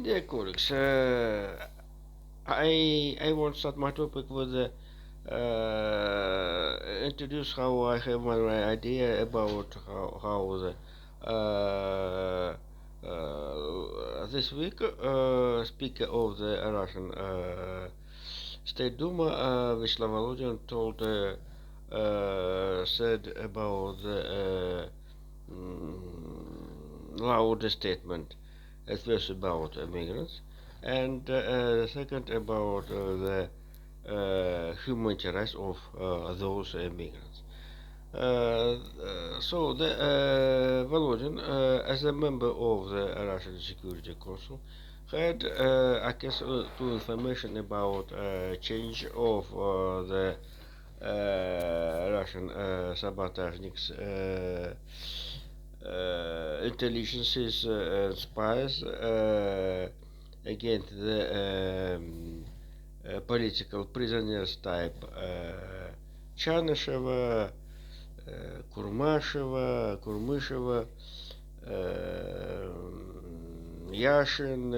Dear colleagues, I want to start my topic with introduce how I have my idea about how the this week Speaker of the Russian State Duma, Vyacheslav Volodin, said about the loud statement at first about migrants, and the second about the human rights of those migrants. So the Volodin, as a member of the Russian Security Council, had access to information about change of the Russian sabotageniks intelligences and spies against the political prisoners type Chanisheva, Kurmasheva, Yashin,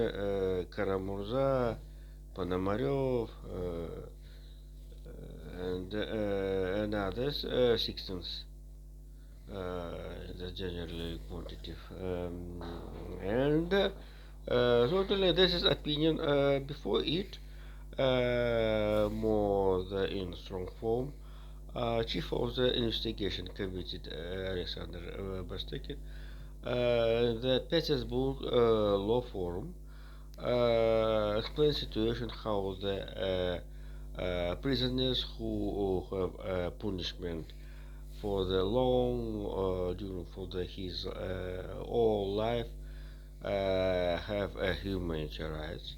Karamurza, Ponomarev, and others, 16th. The generally quantitative. And Certainly this is opinion before it, more in strong form. Chief of the Investigation Committee, Alexander Bastekin, the Petersburg Law Forum explains situation how the prisoners who have punishment for the long during for his whole life have human rights,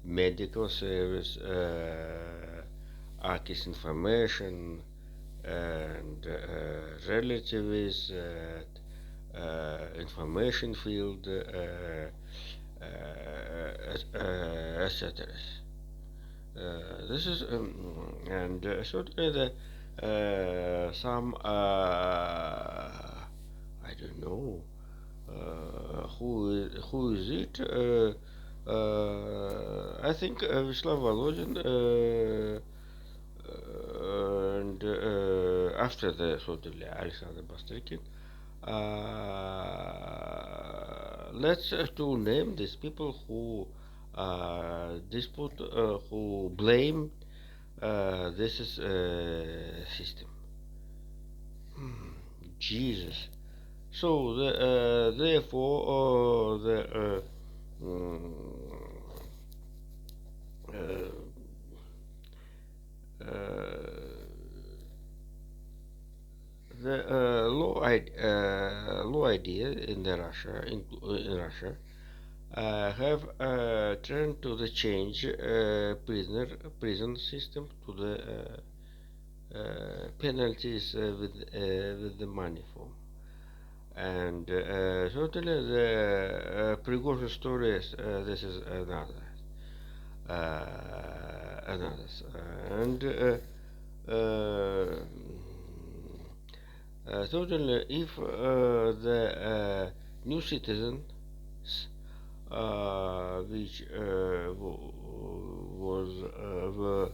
medical service, access information, and relatives, information field, etc. This is and certainly the some I don't know who is it. I think Vyacheslav Volodin and after the certainly Alexander Bastrykin. Let's to name these people who dispute, who blame this is system. Jesus. So therefore mm, uh, uh, the law idea in the Russia in Russia have turned to the change prison system to the penalties with the money form. And certainly the Prigozhin story is this is another, and certainly if the new citizens which was were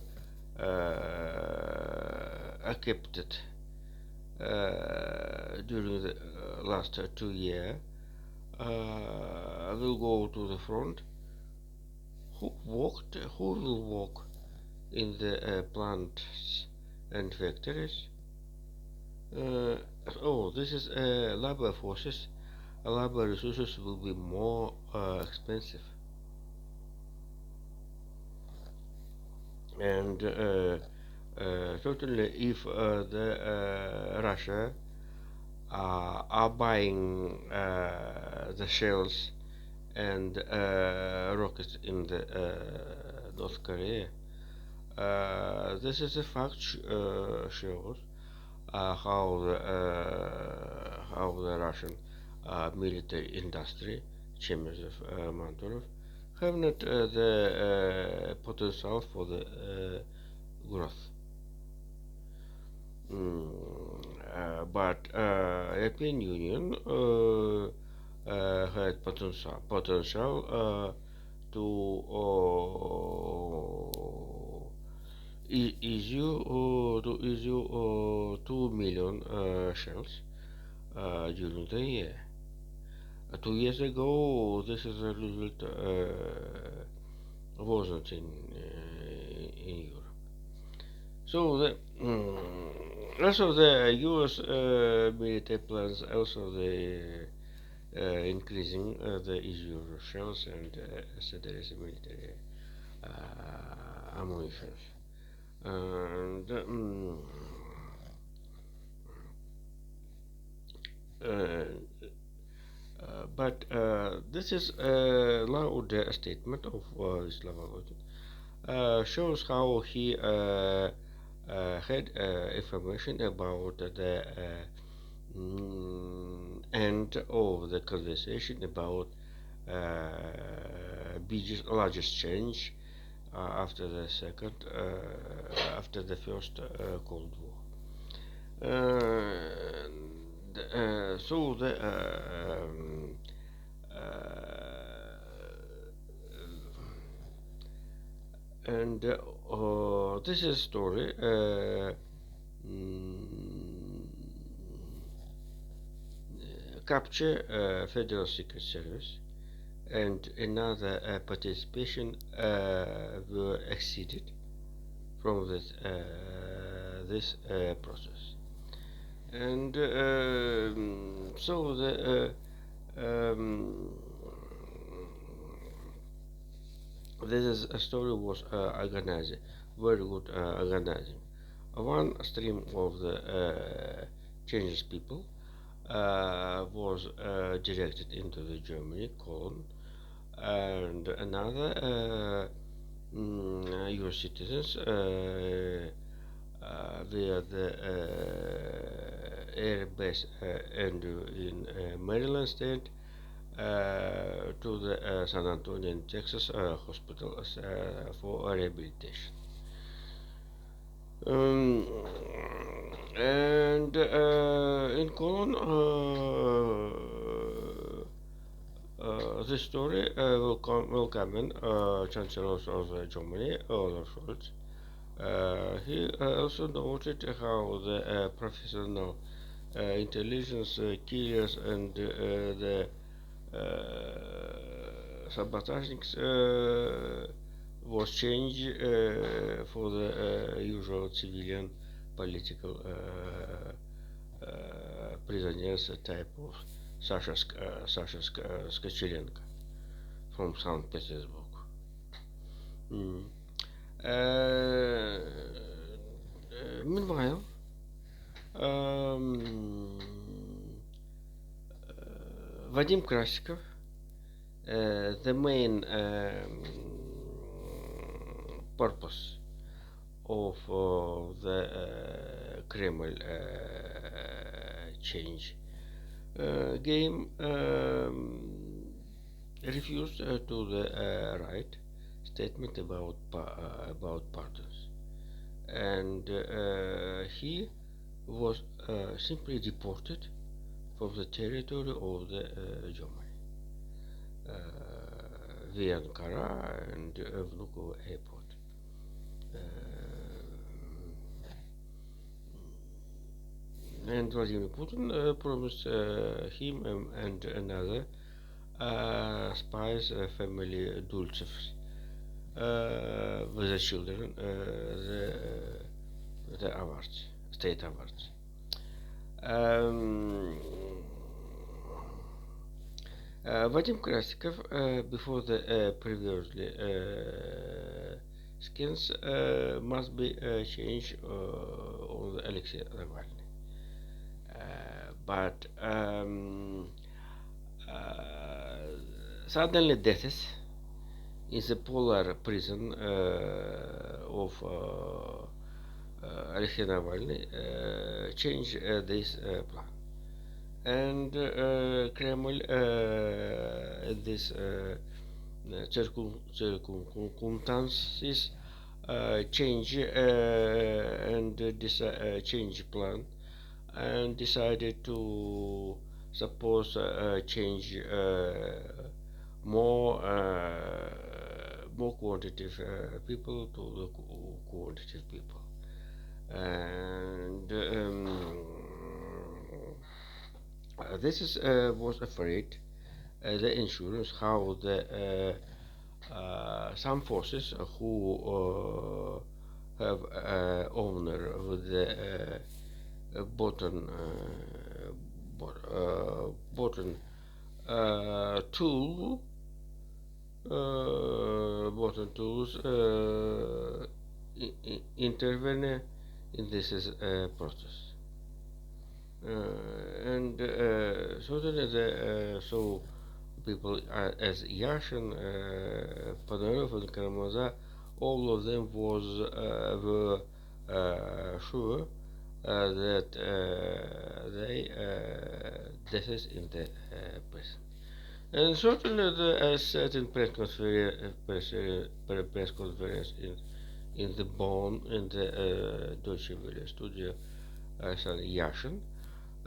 accepted during the last 2 years will go to the front. Who will work in the plants and factories? Uh, this is labor forces. Labor resources will be more expensive, and certainly if the Russia are buying the shells and rockets in the North Korea. This is a fact shows how the Russian military industry, Chemezov, Manturov, have not the potential for the growth. But European Union had potential to issue 2 million shares during the year. 2 years ago, this is a result wasn't in Europe. So also the U.S. Military plans also the increasing the issue of shells and secondary military ammunition. And but this is a loud statement of Islam shows how he had information about the end of the conversation about biggest largest change after the first Cold War. So the and this is a story capture Federal Secret Service and another participation were exceeded from this process. And so this is a story was organizing, very good organizing. One stream of the changes people was directed into the Germany, Cologne, and another US citizens via the air base and in Maryland State to the San Antonio, Texas hospital for rehabilitation. And in Cologne, this story will come in Chancellor of Germany, Olaf Scholz. He also noted how the professional intelligence killers and the sabotaging was changed for the usual civilian political prisoners type of Sasha Skachelenko from St. Petersburg. Meanwhile, Vadim Krasikov, the main purpose of the Kreml change game refused to the right statement about pardons, and he was simply deported from the territory of the Germany via Ankara and Vnukovo airport. And Vladimir Putin promised him and another spies family Dulcevs with the children the awards, state awards. Vadim Krasikov, before the previously skins must be changed on the Alexei Navalny. But suddenly deaths in the polar prison of Alexei Navalny changed this plan. And Kreml this circumstances change and change plan and decided to suppose change more more quantitative people to the quantitative people. And this is was afraid the insurance how the some forces who have owner with the button button tool button tools intervene in this process. And certainly so people as Yashin, Padarov and Karamaza, all of them were sure that they this is in the present. And certainly as said in press conference in the Bonn in the Deutsche Welle studio San Yashin,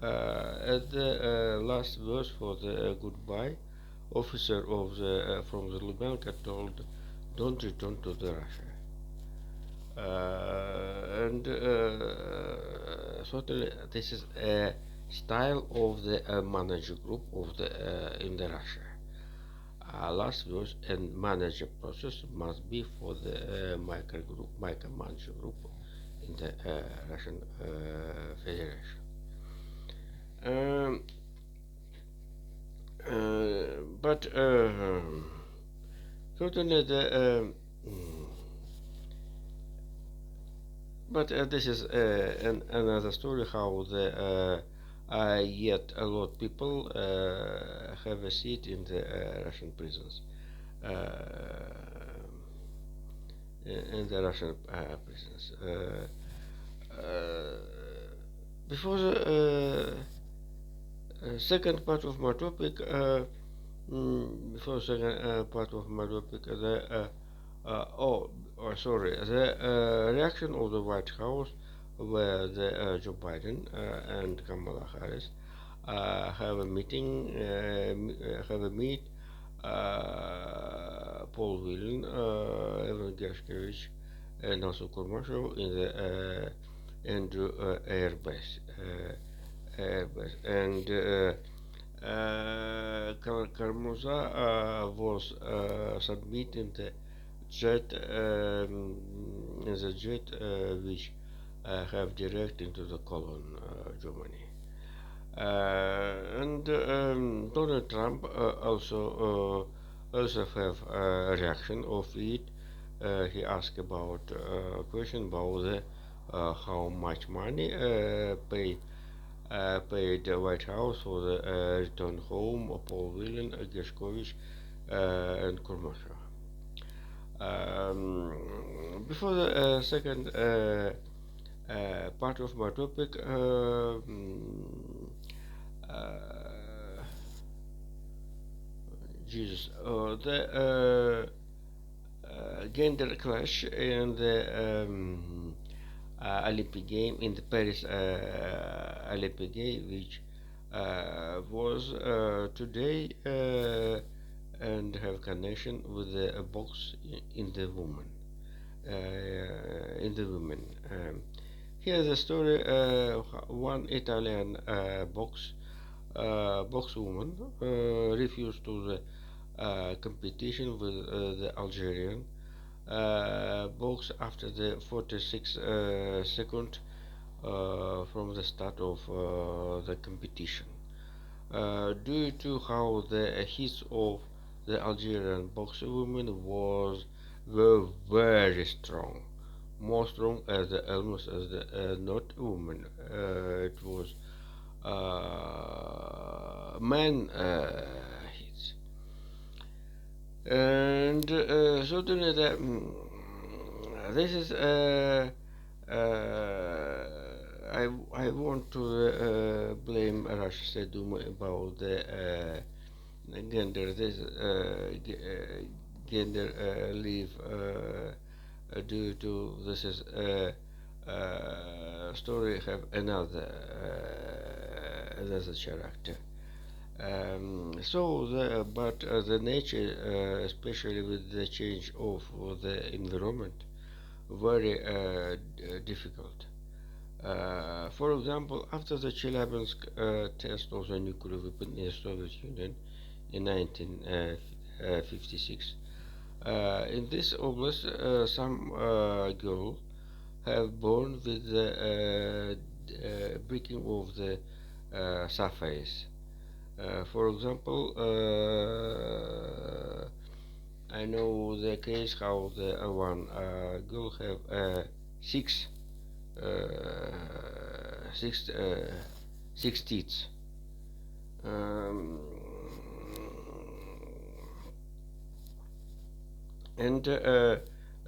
at the last verse for the goodbye, officer of the from the Lubelka told, "Don't return to the Russia." And certainly this is a style of the manager group of the in the Russia. Last verse and manager process must be for the micromanager group in the Russian Federation. Um, but certainly the but this is another story how the yet a lot of people have a seat in the Russian prisons. In the Russian prisons. Before the second part of my topic, before second part of my topic, sorry, the reaction of the White House, where the Joe Biden and Kamala Harris have a meeting, have a meet. Paul Whelan, Evan Gershkovich, and also commercial in the Andrew Airbus, and Carmoza was submitting the jet, which have direct into the Cologne, Germany. And Donald Trump also have a reaction of it. He asked about a question about the, how much money paid the White House for the return home of Paul Whelan, Gershkovich, and commercial. Before the second part of my topic, Jesus, the gender clash in the Olympic game in the Paris Olympic game, which was today and have connection with the box in the woman. In the women. Here's a story. One Italian box woman refused to the competition with the Algerian box after the 46 second from the start of the competition. Due to how the hits of the Algerian box women were very strong, more strong as almost as the not woman. It was man hits, and certainly this is I want to blame Russia Duma about the gender gender leave due to this is story have another character. But the nature, especially with the change of the environment, very difficult. For example, after the Chelyabinsk test of the nuclear weapon in the Soviet Union in 1956, in this oblast, some girls have born with the breaking of the sapphires. For example, I know the case how the one girl have six six six teeth. Um, and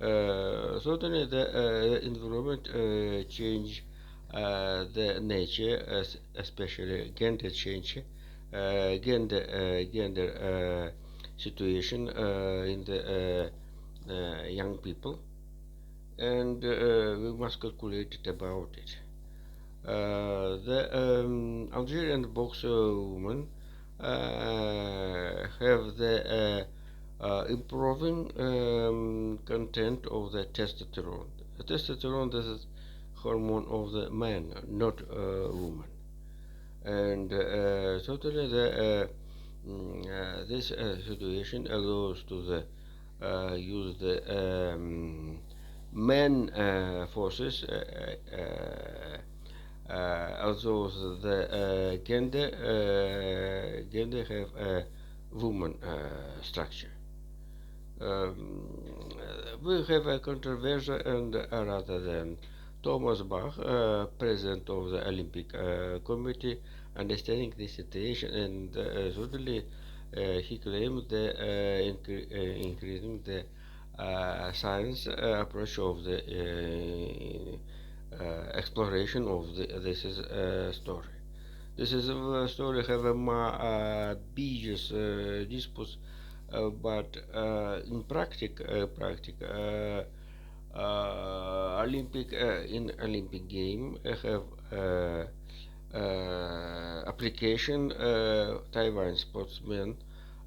Certainly the environment change the nature, especially gender change, gender situation in the young people, and we must calculate it about it. The Algerian boxer women have the improving content of the testosterone. The testosterone, this is hormone of the man, not woman. And certainly this situation allows to the use the men forces, although the gender have a woman structure. We have a controversy, and rather than Thomas Bach, president of the Olympic Committee, understanding the situation, and certainly he claimed the increasing the science approach of the exploration of this is story. This is a story have a biggest disputes, but in Olympic in Olympic game have application Taiwan sportsman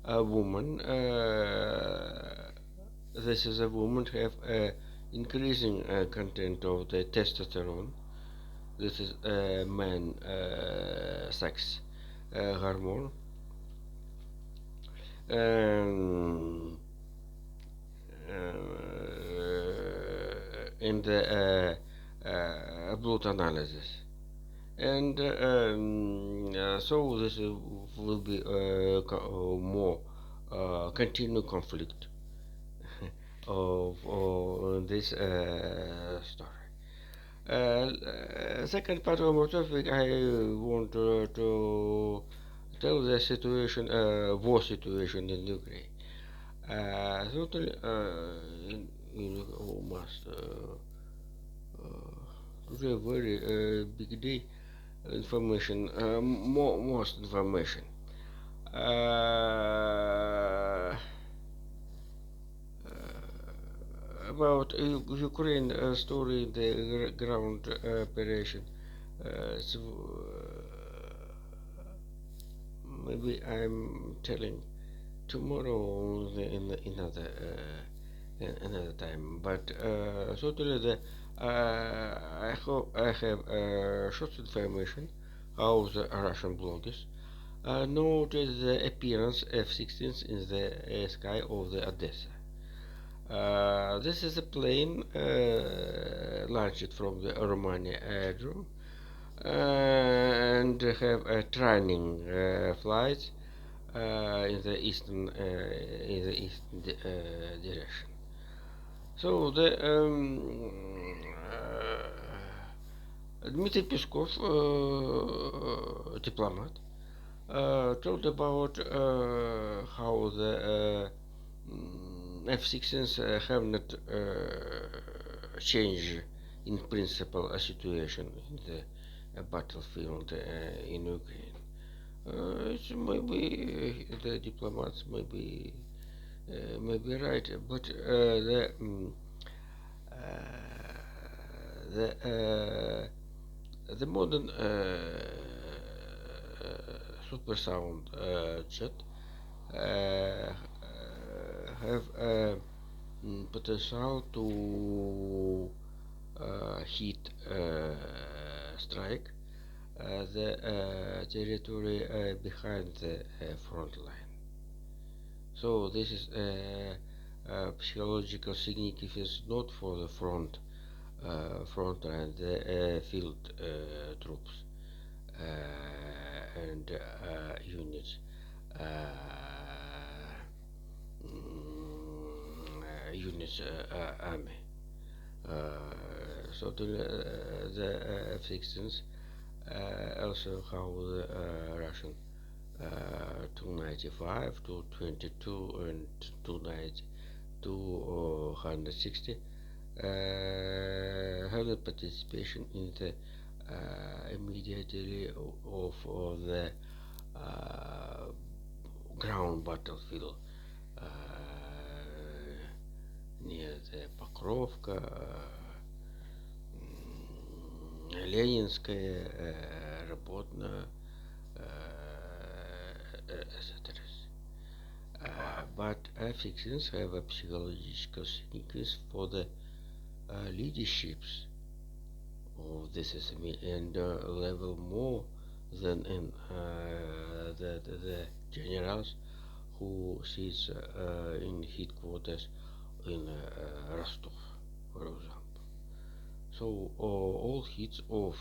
a woman. This is a woman have increasing content of the testosterone. This is man sex hormone. Um, in the blood analysis. And so this will be more continued conflict of this story. Second part of my topic, I want to tell the situation, war situation in Ukraine. Totally, must today a very big day. Information, most information. Uh, about Ukraine story, the ground operation. So maybe I'm telling tomorrow in another another time. But certainly I hope I have short information how the Russian bloggers noted the appearance F-16s in the sky of the Odessa. This is a plane launched from the Romania aerodrome and have a training flights in the eastern direction. So the Dmitry Peskov, diplomat, told about how the F-16s have not changed in principle a situation in the battlefield in Ukraine. It's maybe the diplomats may be right, but uh, the modern supersound jet have potential to hit strike the territory behind the front line. So this is psychological significance not for the front and the field troops and units. Uh, Units army. So the F-16s also how the Russian 295, 222 and 260 have the participation in the immediately of the ground battlefield near the Покровка, Ленинская, Работная, etc. But F-16s have a psychological significance for the leaderships of the system and level more than in the generals who sits in headquarters in Rostov, for example. So all hits of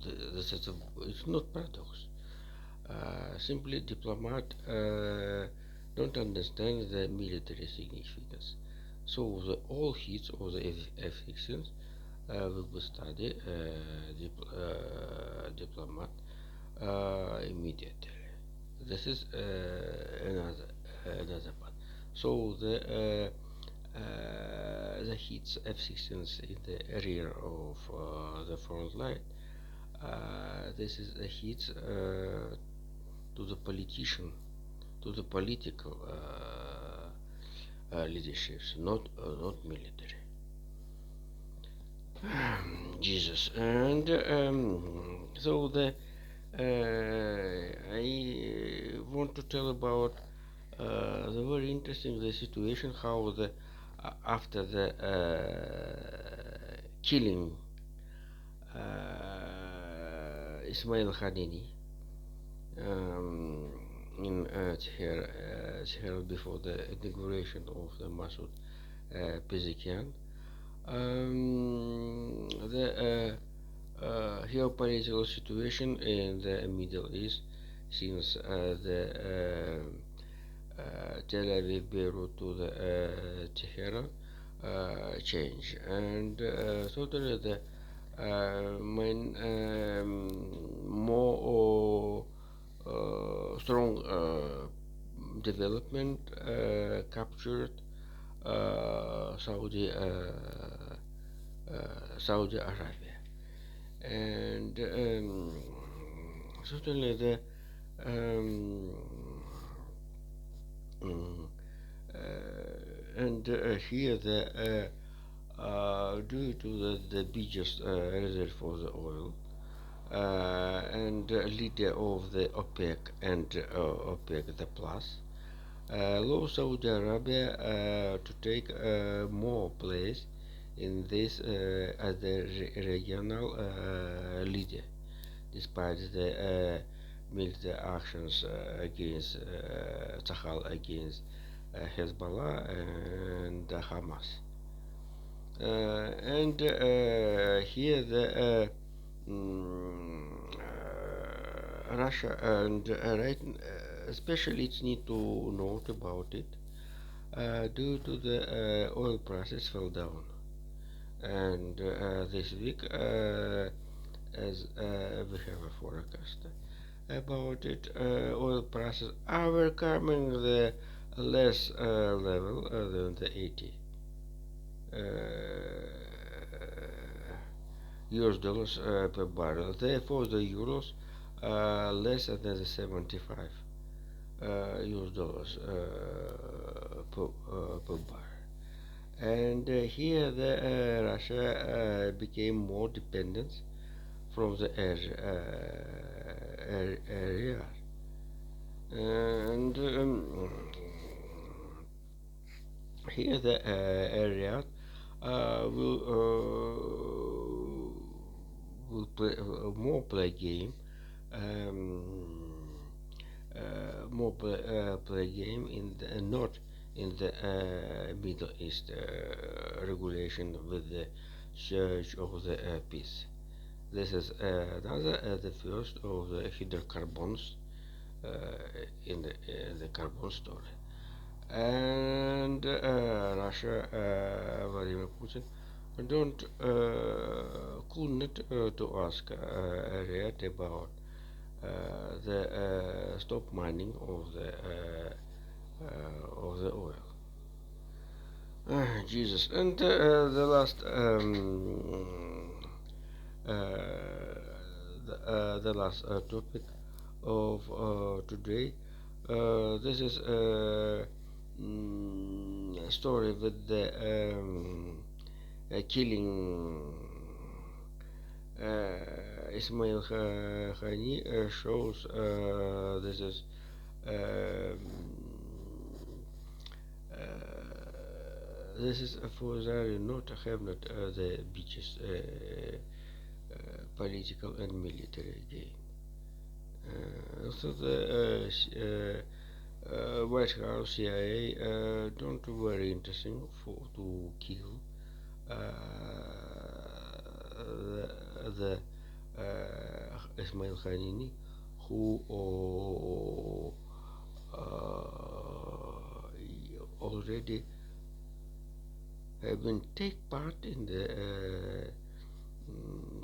the system, it's not paradox. Simply diplomat don't understand the military significance. So all hits of the F-16s will be studied diplomat immediately. This is another part. So the hits F-16s in the rear of the front line. This is a hit to the politician, to the political leaderships, not military. Jesus, and so I want to tell about the very interesting the situation how the after the killing Ismail Hanini in Tehran before the inauguration of the Masoud Pezeshkian. The geopolitical situation in the Middle East since the Tel Aviv, Beirut to the Tehran change, and totally the main more strong development captured Saudi Arabia, and certainly the um, here the due to the biggest reserve for the oil and leader of the OPEC and OPEC the plus allow Saudi Arabia to take more place in this as the regional leader, despite the military actions against Sahel against Hezbollah and Hamas. And here the Russia and right, especially it's need to note about it due to the oil prices fell down, and this week as we have a forecast about it, oil prices are coming the less level than the 80 US dollars per barrel. Therefore, the euros less than the 75 US dollars per barrel. And here the Russia became more dependent from the area And here the area will play more play game, um, play game in the not in the Middle East regulation with the Church of the Peace. This is another the first of the hydrocarbons uh, in the carbon story. And Russia, Vladimir Putin, don't couldn't to ask Riyadh about the stop mining of the oil. Jesus, and the last the last topic of today. This is a story with the killing Ismail Khani shows this is um, this is for Zaire not have not the beaches political and military gain. So the White House, CIA don't very interesting for to kill the Ismail Khanini, who already have been take part in the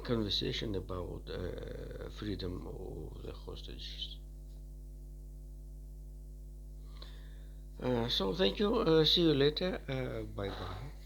conversation about freedom of the hostages. So thank you. See you later. Bye bye.